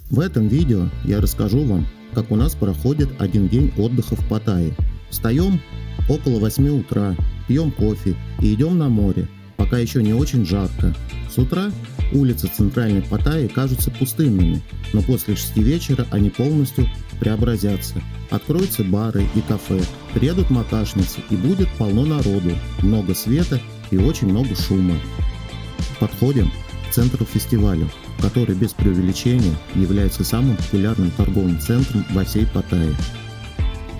В этом видео я расскажу вам, как у нас проходит один день отдыха в Паттайе. Встаем около 8 утра, пьем кофе и идем на море, пока еще не очень жарко. С утра улицы центральной Паттайи кажутся пустынными, но после 6 вечера они полностью преобразятся. Откроются бары и кафе, приедут макашницы и будет полно народу, много света и очень много шума. Подходим к центру фестиваля, который без преувеличения является самым популярным торговым центром во всей Паттайе.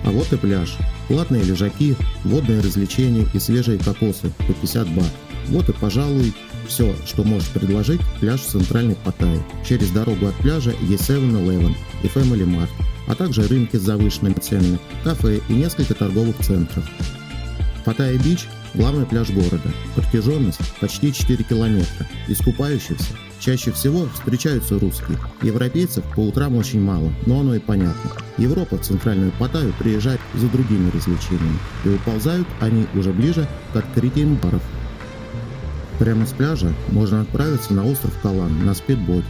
А вот и пляж. Платные лежаки, водные развлечения и свежие кокосы по 50 бат. Вот и, пожалуй, все, что может предложить пляж в центральной Паттайе. Через дорогу от пляжа есть 7-Eleven и Family Mart, а также рынки с завышенными ценами, кафе и несколько торговых центров. Паттайя-Бич – главный пляж города. Протяженность почти 4 километра. Из купающихся чаще всего встречаются русские. Европейцев по утрам очень мало, но оно и понятно. Европа в центральную Паттайю приезжает за другими развлечениями, и уползают они уже ближе к открытиям баров. Прямо с пляжа можно отправиться на остров Калан на спидботе.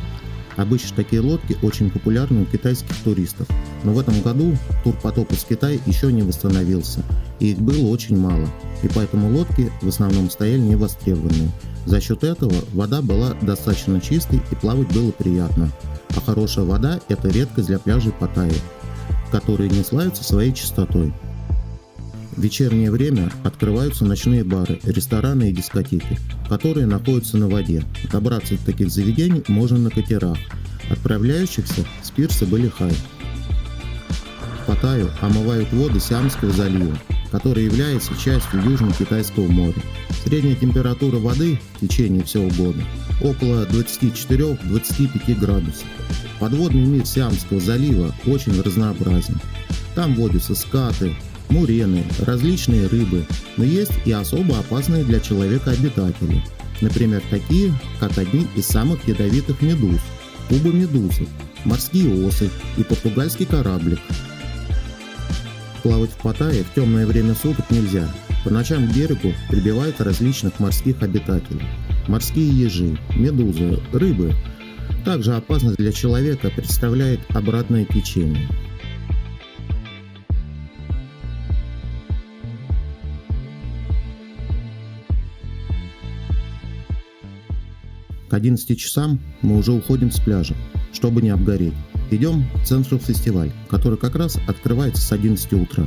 Обычно такие лодки очень популярны у китайских туристов, но в этом году турпоток из Китая еще не восстановился, и их было очень мало, и поэтому лодки в основном стояли невостребованные. За счет этого вода была достаточно чистой и плавать было приятно, а хорошая вода – это редкость для пляжей Паттайи, которые не славятся своей чистотой. В вечернее время открываются ночные бары, рестораны и дискотеки, которые находятся на воде. Добраться до таких заведений можно на катерах, отправляющихся с пирса Бали-Хай. Паттайю омывают воды Сиамского залива, который является частью Южно-Китайского моря. Средняя температура воды в течение всего года около 24-25 градусов. Подводный мир Сиамского залива очень разнообразен. Там водятся скаты, мурены, различные рыбы, но есть и особо опасные для человека обитатели. Например, такие, как одни из самых ядовитых медуз – кубомедузы, морские осы и португальский кораблик. Плавать в Паттайе в темное время суток нельзя. По ночам к берегу прибивают различных морских обитателей. Морские ежи, медузы, рыбы. Также опасность для человека представляет обратное течение. К 11 часам мы уже уходим с пляжа, чтобы не обгореть. Идем к центру фестиваль, который как раз открывается с 11 утра.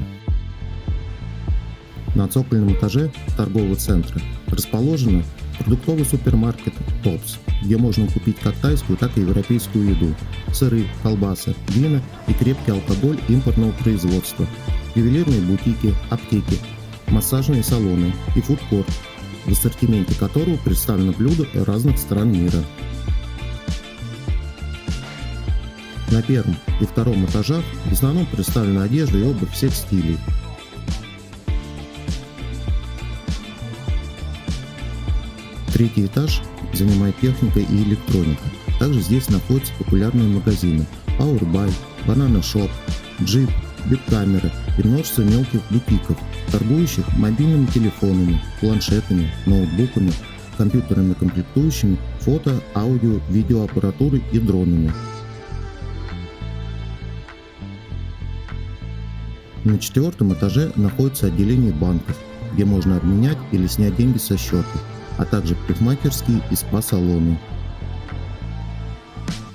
На цокольном этаже торгового центра расположен продуктовый супермаркет Tops, где можно купить как тайскую, так и европейскую еду, сыры, колбасы, вина и крепкий алкоголь импортного производства, ювелирные бутики, аптеки, массажные салоны и фудкорт, в ассортименте которого представлены блюда разных стран мира. На первом и втором этажах в основном представлена одежда и обувь всех стилей. Третий этаж занимает техника и электроника. Также здесь находятся популярные магазины Powerbuy, Banana Shop, Jeep, Биг-камеры и множество мелких бутиков, торгующих мобильными телефонами, планшетами, ноутбуками, компьютерными комплектующими, фото, аудио, видеоаппаратурой и дронами. На четвертом этаже находится отделение банков, где можно обменять или снять деньги со счета, а также парикмахерские и спа-салоны.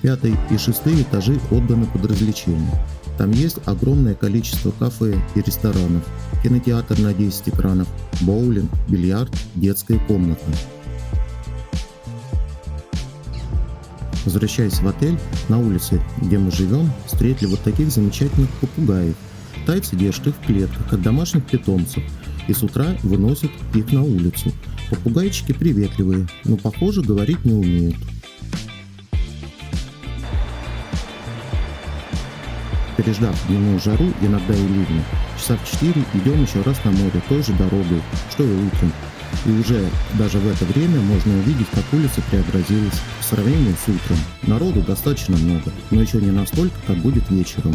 Пятый и шестые этажи отданы под развлечения. Там есть огромное количество кафе и ресторанов, кинотеатр на 10 экранов, боулинг, бильярд, детская комната. Возвращаясь в отель, на улице, где мы живем, встретили вот таких замечательных попугаев. Тайцы держат их в клетках, как домашних питомцев, и с утра выносят их на улицу. Попугайчики приветливые, но, похоже, говорить не умеют. Переждав дневную жару, иногда и ливни, часа в 4 идем еще раз на море той же дорогой, что и утром. И уже даже в это время можно увидеть, как улица преобразилась в сравнении с утром. Народу достаточно много, но еще не настолько, как будет вечером.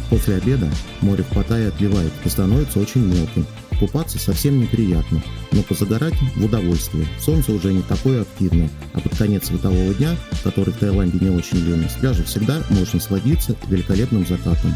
После обеда море в Паттайе отливает и становится очень мелким, Купаться совсем неприятно, но позагорать в удовольствие. Солнце уже не такое активное, а под конец светового дня, который в Таиланде не очень длинный, с пляжа всегда можно насладиться великолепным закатом.